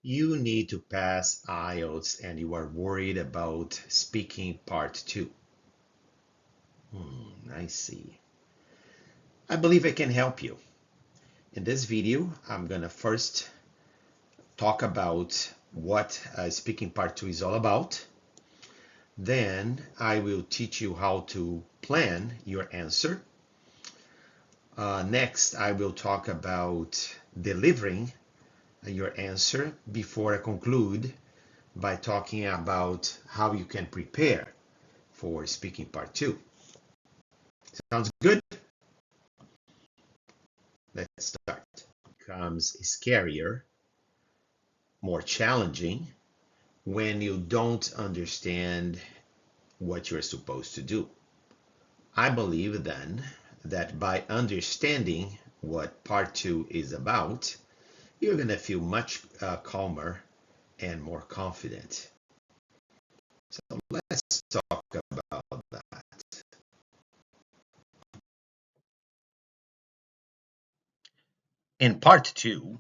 You need to pass IELTS and you are worried about speaking part 2. I see. I believe I can help you. In this video, I'm going to first talk about what speaking part 2 is all about. Then I will teach you how to plan your answer. Next, I will talk about delivering your answer before I conclude by talking about how you can prepare for speaking part 2. Sounds good? Let's start. It becomes scarier, more challenging when you don't understand what you're supposed to do. I believe then that by understanding what part 2 is about, you're going to feel much calmer and more confident. So let's talk about that. In part 2,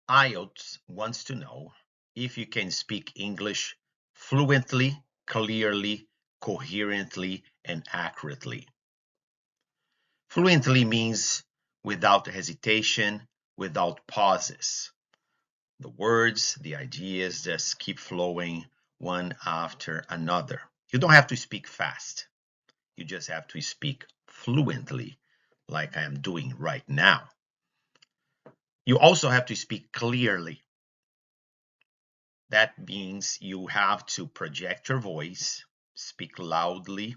IELTS wants to know if you can speak English fluently, clearly, coherently, and accurately. Fluently means without hesitation, without pauses. The words, the ideas just keep flowing one after another. You don't have to speak fast. You just have to speak fluently, like I am doing right now. You also have to speak clearly. That means you have to project your voice, speak loudly,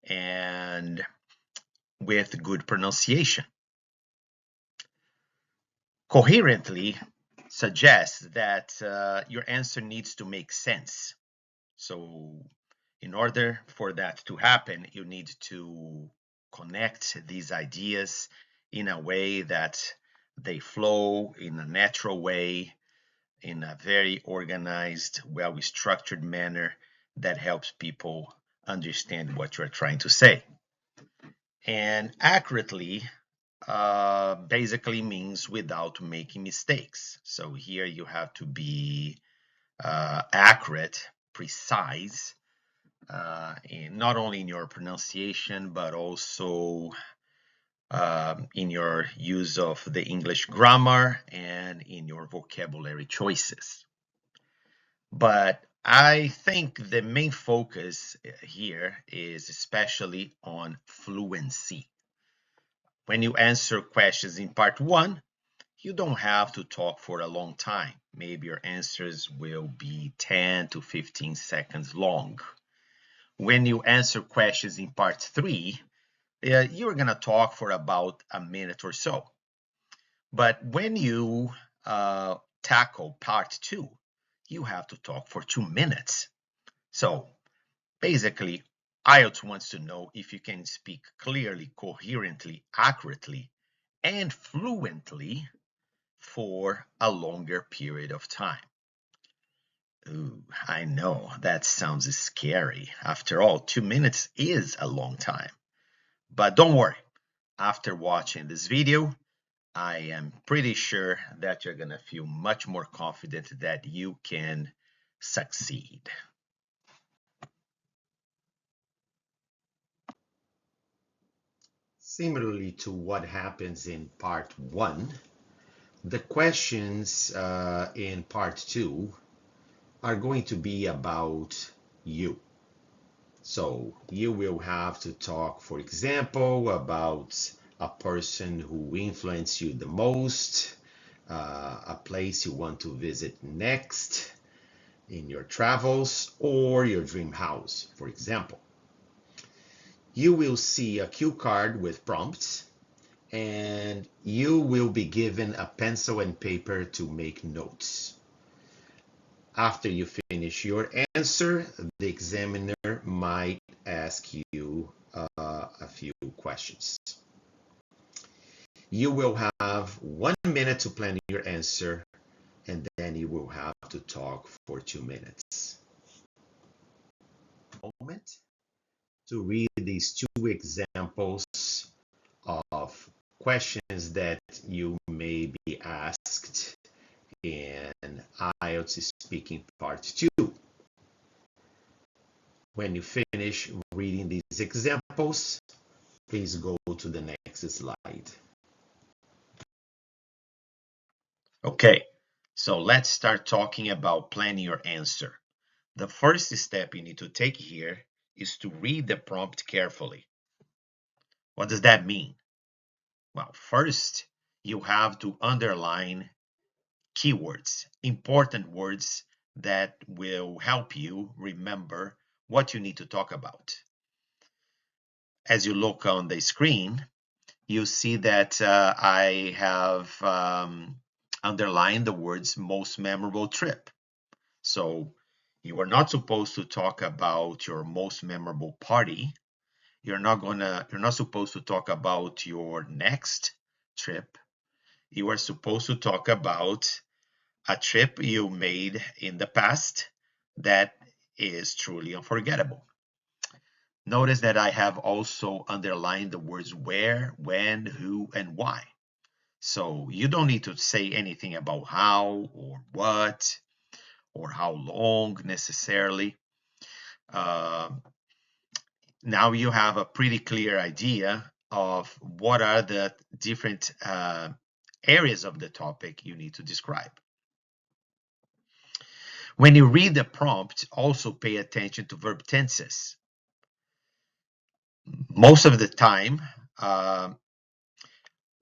and with good pronunciation. Coherently suggests that your answer needs to make sense. So in order for that to happen, you need to connect these ideas in a way that they flow in a natural way, in a very organized, well-structured manner that helps people understand what you're trying to say. And accurately basically means without making mistakes. So here you have to be accurate, precise, not only in your pronunciation, but also in your use of the English grammar and in your vocabulary choices. But I think the main focus here is especially on fluency. When you answer questions in part 1, you don't have to talk for a long time. Maybe your answers will be 10 to 15 seconds long. When you answer questions in part 3, you're going to talk for about a minute or so. But when you tackle part 2, you have to talk for 2 minutes. So basically, IELTS wants to know if you can speak clearly, coherently, accurately, and fluently for a longer period of time. Ooh, I know, that sounds scary. After all, 2 minutes is a long time. But don't worry, after watching this video, I am pretty sure that you're gonna feel much more confident that you can succeed. Similarly to what happens in part 1, the questions in part 2 are going to be about you. So you will have to talk, for example, about a person who influenced you the most, a place you want to visit next in your travels, or your dream house, for example. You will see a cue card with prompts, and you will be given a pencil and paper to make notes. After you finish your answer, the examiner might ask you a few questions. You will have 1 minute to plan your answer, and then you will have to talk for 2 minutes. Moment to read these 2 examples of questions that you may be asked in IELTS Speaking Part 2. When you finish reading these examples, please go to the next slide. Okay, so let's start talking about planning your answer. The first step you need to take here is to read the prompt carefully. What does that mean? Well, first, you have to underline keywords, important words that will help you remember what you need to talk about. As you look on the screen, you see that I have underlined the words most memorable trip. So you are not supposed to talk about your most memorable party. You're not supposed to talk about your next trip. You are supposed to talk about a trip you made in the past that is truly unforgettable. Notice that I have also underlined the words where, when, who, and why. So you don't need to say anything about how or what or how long necessarily. Now you have a pretty clear idea of what are the different areas of the topic you need to describe. When you read the prompt, also pay attention to verb tenses. Most of the time,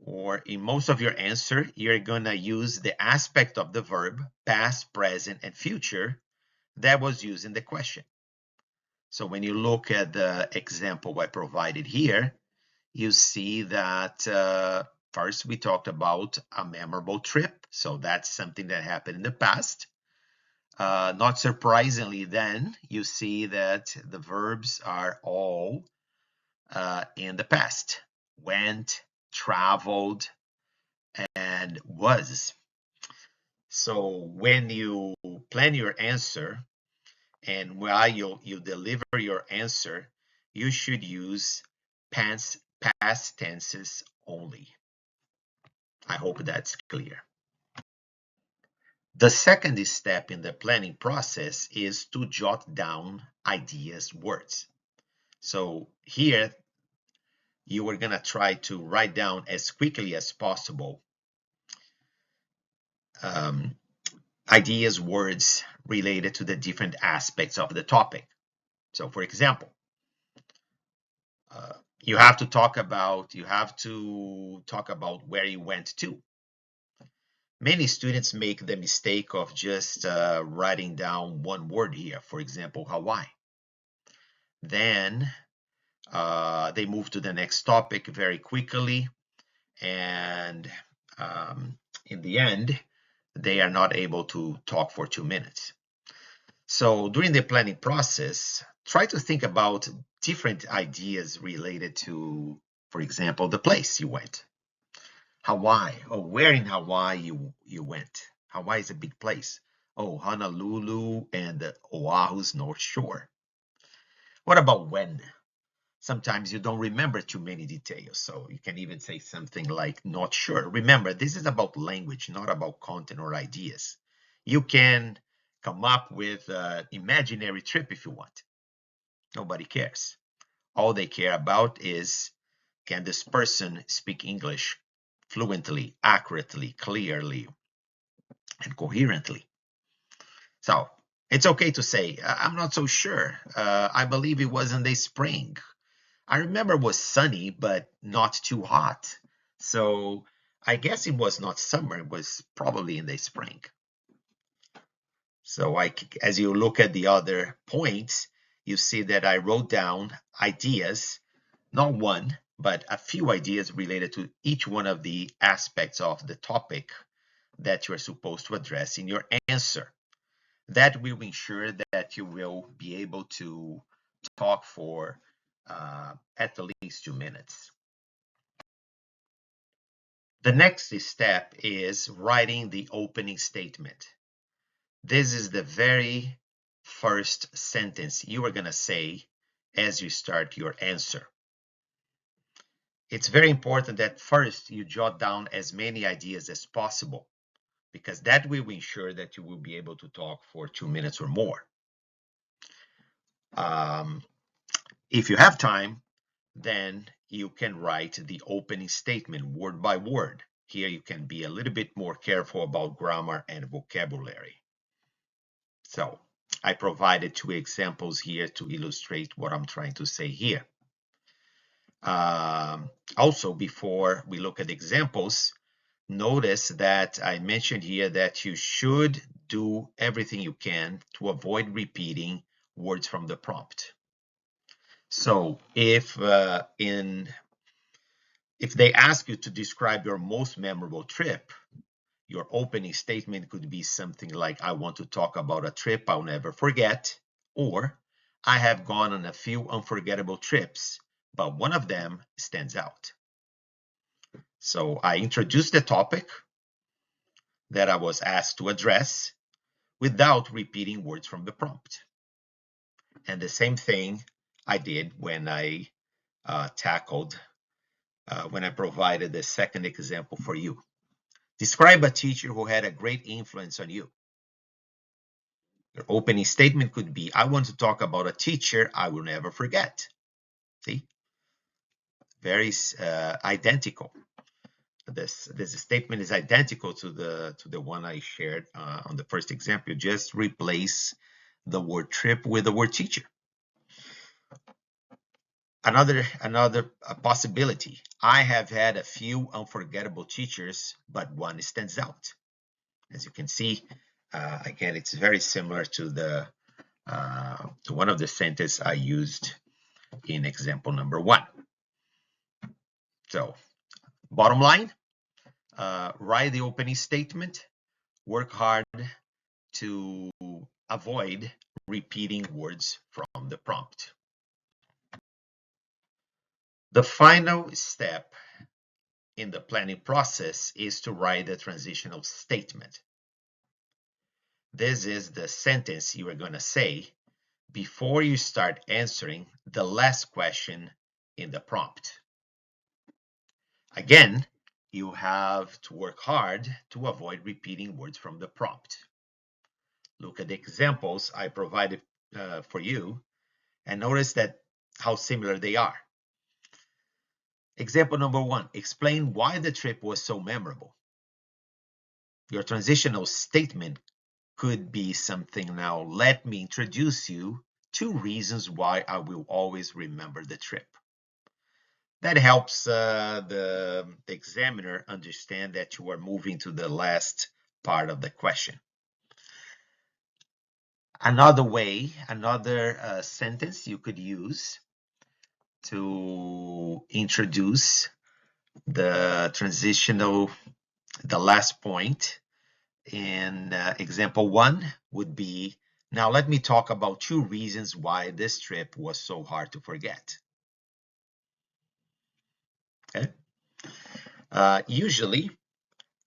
or in most of your answer, you're going to use the aspect of the verb, past, present, and future, that was used in the question. So when you look at the example I provided here, you see that first we talked about a memorable trip. So that's something that happened in the past. Not surprisingly, then you see that the verbs are all in the past. Went, traveled, and was. So when you plan your answer and while you deliver your answer, you should use past tenses only. I hope that's clear. The second step in the planning process is to jot down ideas, words. So here, you are going to try to write down as quickly as possible ideas, words related to the different aspects of the topic. So for example, you have to talk about where you went to. Many students make the mistake of just writing down one word here, for example, Hawaii. Then they move to the next topic very quickly, and in the end, they are not able to talk for 2 minutes. So during the planning process, try to think about different ideas related to, for example, the place you went. Hawaii. Oh, where in Hawaii you went? Hawaii is a big place. Oh, Honolulu and Oahu's North Shore. What about when? Sometimes you don't remember too many details, so you can even say something like not sure. Remember, this is about language, not about content or ideas. You can come up with an imaginary trip if you want. Nobody cares. All they care about is, can this person speak English fluently, accurately, clearly, and coherently? So it's okay to say, I'm not so sure. I believe it was in the spring. I remember it was sunny, but not too hot. So I guess it was not summer, it was probably in the spring. So as you look at the other points, you see that I wrote down ideas, not one, but a few ideas related to each one of the aspects of the topic that you're supposed to address in your answer. That will ensure that you will be able to talk for at least 2 minutes. The next step is writing the opening statement. This is the very first sentence you are going to say as you start your answer. It's very important that first you jot down as many ideas as possible. because that will ensure that you will be able to talk for 2 minutes or more. If you have time, then you can write the opening statement word by word. Here you can be a little bit more careful about grammar and vocabulary. So I provided 2 examples here to illustrate what I'm trying to say here. Also, before we look at examples, notice that I mentioned here that you should do everything you can to avoid repeating words from the prompt. So if they ask you to describe your most memorable trip, your opening statement could be something like, I want to talk about a trip I'll never forget, or I have gone on a few unforgettable trips, but one of them stands out. So I introduced the topic that I was asked to address without repeating words from the prompt. And the same thing I did when I when I provided the second example for you. Describe a teacher who had a great influence on you. Your opening statement could be, I want to talk about a teacher I will never forget. See? Very identical. This statement is identical to the one I shared on the first example. You just replace the word trip with the word teacher. Another possibility. I have had a few unforgettable teachers, but one stands out. As you can see, again, it's very similar to to one of the sentences I used in example number 1. So, bottom line, write the opening statement. Work hard to avoid repeating words from the prompt. The final step in the planning process is to write the transitional statement. This is the sentence you are going to say before you start answering the last question in the prompt. Again, you have to work hard to avoid repeating words from the prompt. Look at the examples I provided for you and notice how similar they are. Example number 1, explain why the trip was so memorable. Your transitional statement could be something, now let me introduce you 2 reasons why I will always remember the trip. That helps the examiner understand that you are moving to the last part of the question. Another sentence you could use to introduce the last point in example 1 would be, now let me talk about 2 reasons why this trip was so hard to forget. Okay. Usually,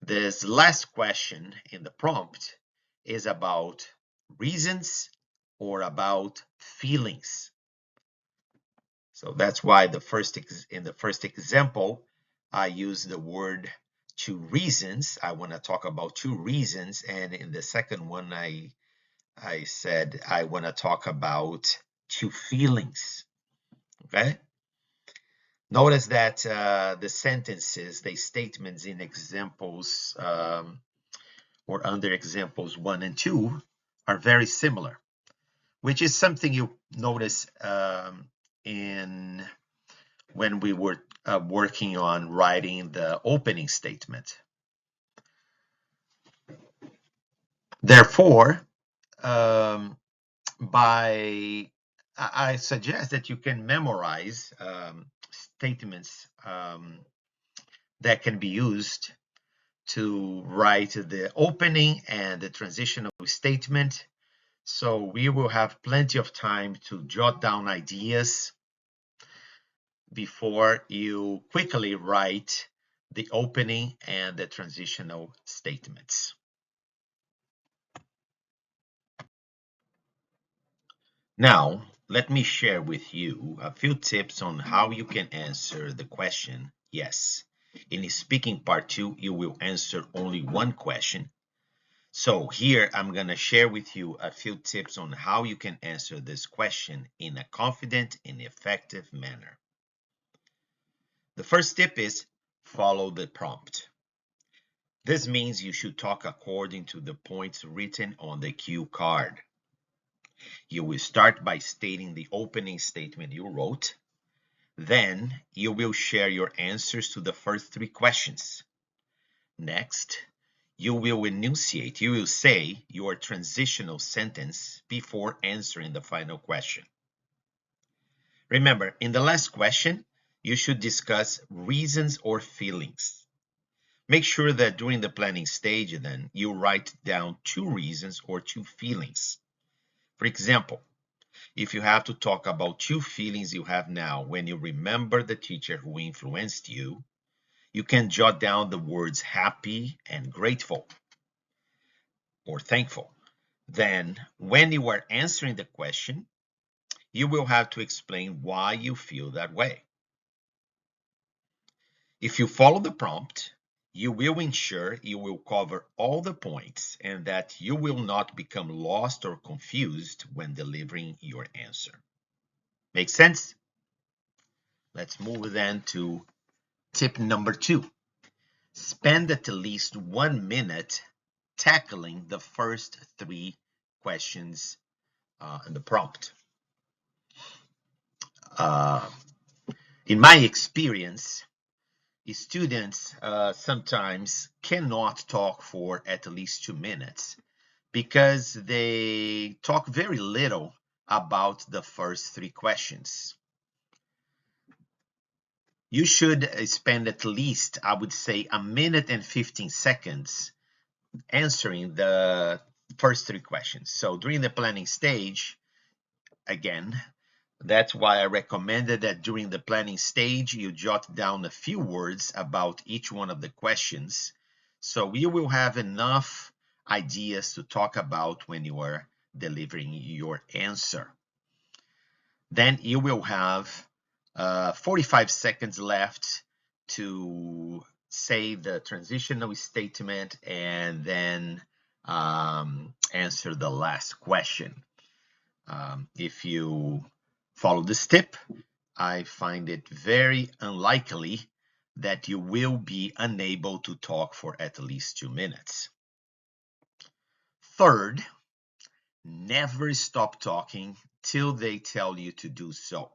this last question in the prompt is about reasons or about feelings. So that's why in the first example, I use the word 2 reasons. I want to talk about 2 reasons. And in the second one, I said I want to talk about 2 feelings. Okay. Notice that the sentences, the statements in examples or under examples 1 and 2 are very similar, which is something you notice when we were working on writing the opening statement. Therefore, I suggest that you can memorize statements that can be used to write the opening and the transitional statement. So we will have plenty of time to jot down ideas before you quickly write the opening and the transitional statements. Now, let me share with you a few tips on how you can answer the question, yes. In speaking part 2, you will answer only one question, So here I'm going to share with you a few tips on how you can answer this question in a confident and effective manner. The first tip is follow the prompt. This means you should talk according to the points written on the cue card. You will start by stating the opening statement you wrote. Then you will share your answers to the first three questions. Next, you will enunciate, you will say your transitional sentence before answering the final question. Remember, in the last question, you should discuss reasons or feelings. Make sure that during the planning stage, then, you write down 2 reasons or 2 feelings. For example, if you have to talk about 2 feelings you have now when you remember the teacher who influenced you, you can jot down the words happy and grateful or thankful. Then, when you are answering the question, you will have to explain why you feel that way. If you follow the prompt, you will ensure you will cover all the points and that you will not become lost or confused when delivering your answer. Make sense? Let's move then to tip number 2. Spend at least 1 minute tackling the first 3 questions in the prompt. In my experience, students sometimes cannot talk for at least 2 minutes because they talk very little about the first 3 questions. You should spend at least, I would say, 1 minute and 15 seconds answering the first 3 questions. So during the planning stage, again, that's why I recommended that during the planning stage, you jot down a few words about each one of the questions. So you will have enough ideas to talk about when you are delivering your answer. Then you will have 45 seconds left to say the transitional statement and then answer the last question. If you follow this tip, I find it very unlikely that you will be unable to talk for at least 2 minutes. Third, never stop talking till they tell you to do so.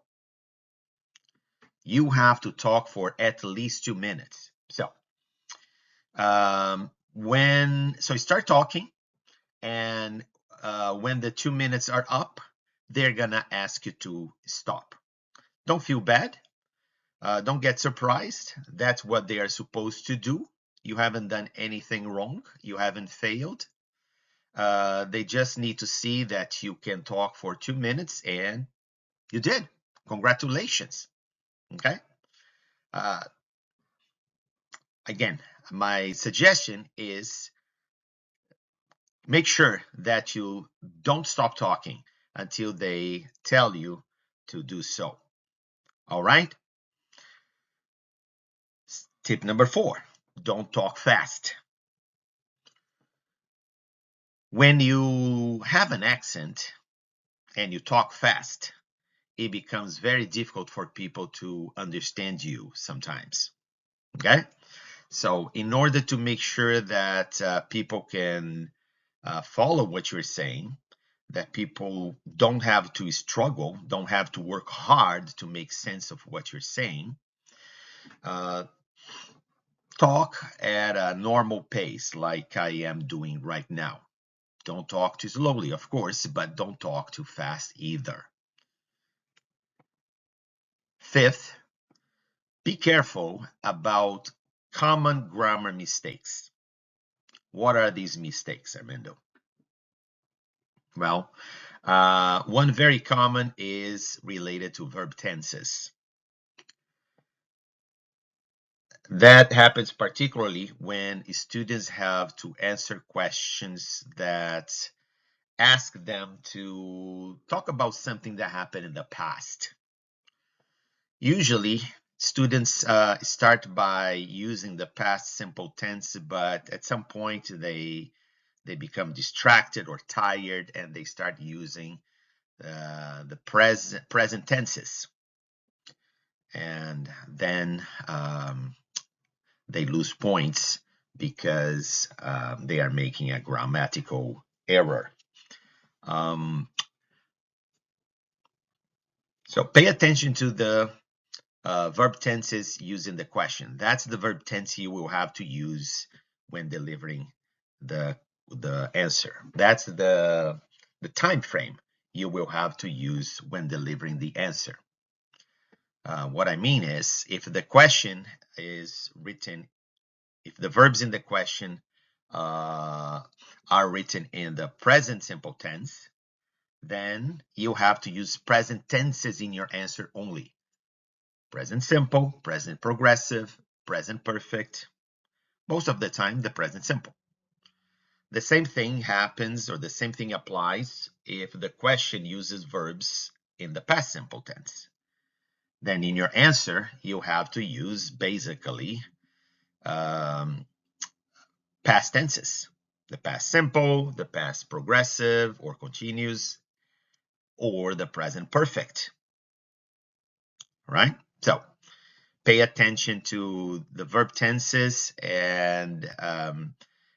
You have to talk for at least 2 minutes. So start talking, and when the 2 minutes are up, they're gonna ask you to stop. Don't feel bad. Don't get surprised. That's what they are supposed to do. You haven't done anything wrong. You haven't failed. They just need to see that you can talk for 2 minutes, and you did. Congratulations. Okay. Uh, Again, my suggestion is make sure that you don't stop talking until they tell you to do so. All right? Tip number 4, don't talk fast. When you have an accent and you talk fast, it becomes very difficult for people to understand you sometimes. Okay? So in order to make sure that people can follow what you're saying, that people don't have to struggle, don't have to work hard to make sense of what you're saying, talk at a normal pace like I am doing right now. Don't talk too slowly, of course, but don't talk too fast either. Fifth, be careful about common grammar mistakes. What are these mistakes, Armando? Well, one very common is related to verb tenses. That happens particularly when students have to answer questions that ask them to talk about something that happened in the past. Usually, students start by using the past simple tense, but at some point they they become distracted or tired, and they start using the present tenses. And then they lose points because they are making a grammatical error. So pay attention to the verb tenses using the question. That's the verb tense you will have to use when delivering the answer. That's the time frame you will have to use when delivering the answer. What I mean is, if the question is written, if the verbs in the question are written in the present simple tense, then you have to use present tenses in your answer only. Present simple, present progressive, present perfect. Most of the time, the present simple. The same thing happens, or the same thing applies if the question uses verbs in the past simple tense. Then in your answer, you have to use basically past tenses. The past simple, the past progressive or continuous, or the present perfect. Right? So pay attention to the verb tenses and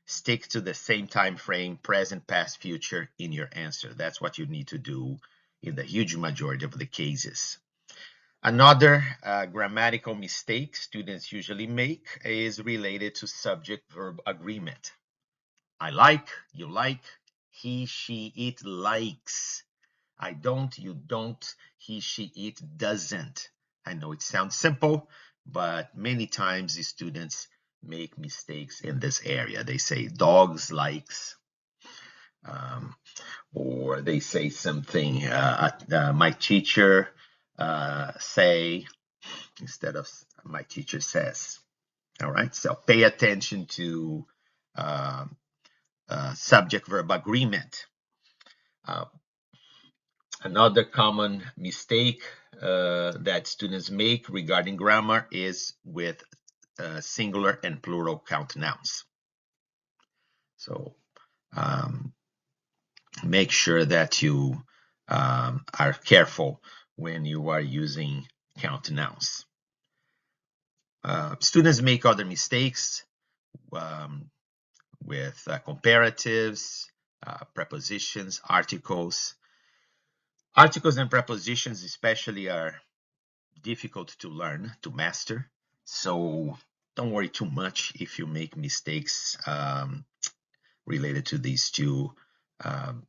stick to the same time frame, present, past, future, in your answer. That's what you need to do in the huge majority of the cases. Another grammatical mistake students usually make is related to subject-verb agreement. I like, you like, he, she, it likes. I don't, you don't, he, she, it doesn't. I know it sounds simple, but many times the students make mistakes in this area. They say dogs likes, or they say something, my teacher say, instead of my teacher says. All right, so pay attention to subject-verb agreement. Another common mistake that students make regarding grammar is with singular and plural count nouns. So make sure that you are careful when you are using count nouns. Students make other mistakes with comparatives, prepositions, articles. Articles and prepositions especially are difficult to learn, to master. So don't worry too much if you make mistakes related to these two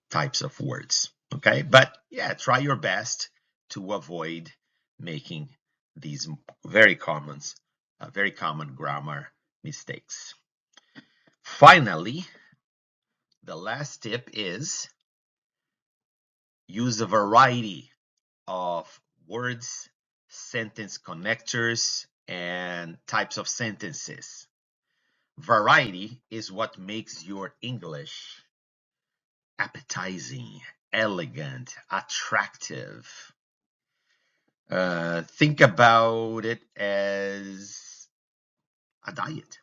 types of words. Okay, but yeah, try your best to avoid making these very common grammar mistakes. Finally, the last tip is use a variety of words, sentence connectors, and types of sentences. Variety is what makes your English appetizing, elegant, attractive. Think about it as a diet.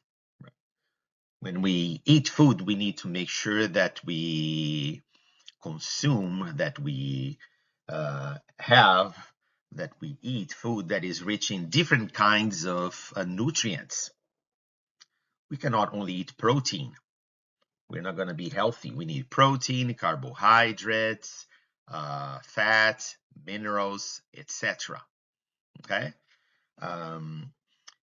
When we eat food, we need to make sure that we consume, that we have, that we eat food that is rich in different kinds of nutrients. We cannot only eat protein. We're not going to be healthy. We need protein, carbohydrates, fat, minerals, etc. Okay?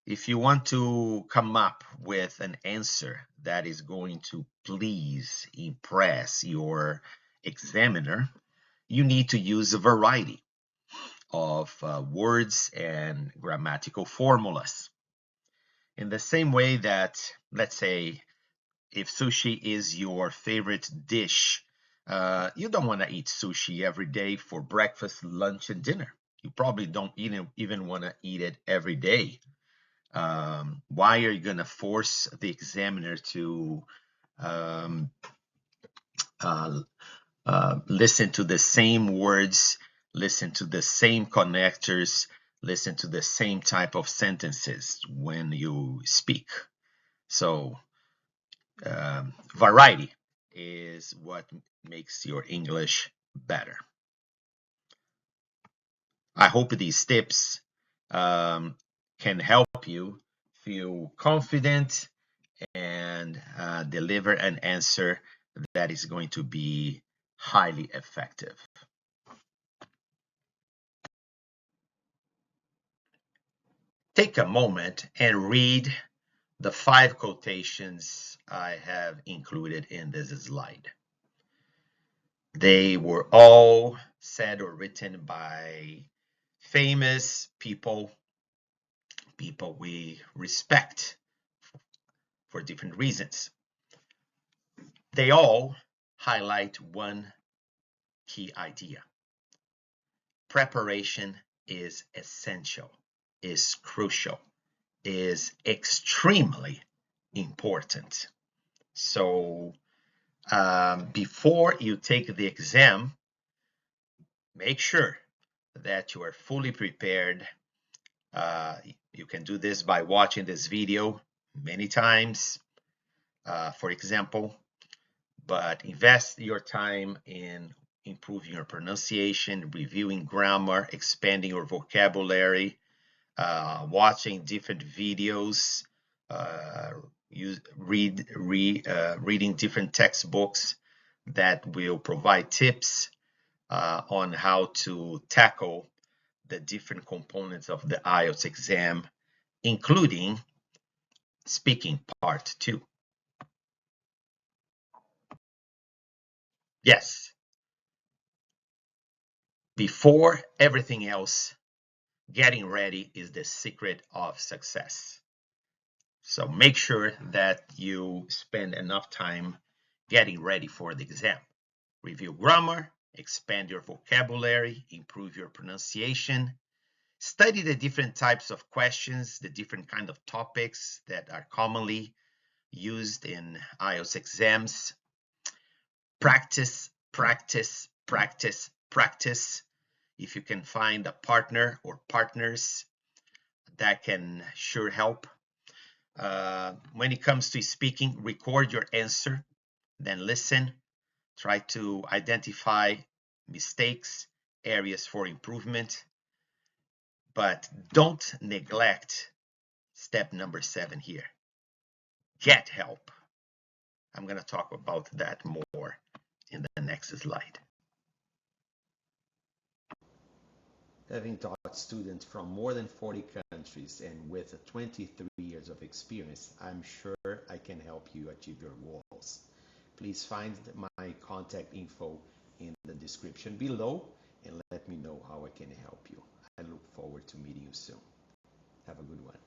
If you want to come up with an answer that is going to please, impress your examiner, you need to use a variety of words and grammatical formulas. In the same way that, let's say, if sushi is your favorite dish, you don't want to eat sushi every day for breakfast, lunch, and dinner. You probably don't even want to eat it every day. Why are you going to force the examiner to listen to the same words, listen to the same connectors, listen to the same type of sentences when you speak? So variety is what makes your English better. I hope these tips can help you feel confident and deliver an answer that is going to be highly effective. Take a moment and read the 5 quotations I have included in this slide. They were all said or written by famous people we respect for different reasons. They all highlight one key idea. Preparation is essential, is crucial, is extremely important. So before you take the exam, make sure that you are fully prepared. You can do this by watching this video many times, for example, but invest your time in improving your pronunciation, reviewing grammar, expanding your vocabulary, watching different videos, reading different textbooks that will provide tips on how to tackle the different components of the IELTS exam, including speaking part 2. Yes, before everything else, getting ready is the secret of success. So make sure that you spend enough time getting ready for the exam. Review grammar, expand your vocabulary, improve your pronunciation, study the different types of questions, the different kind of topics that are commonly used in IELTS exams. Practice, practice, practice, practice. If you can find a partner or partners, that can sure help. When it comes to speaking, record your answer, then listen. Try to identify mistakes, areas for improvement, but don't neglect step number 7 here. Get help. I'm going to talk about that more in the next slide. Having taught students from more than 40 countries and with 23 years of experience, I'm sure I can help you achieve your goals. Please find my contact info in the description below and let me know how I can help you. I look forward to meeting you soon. Have a good one.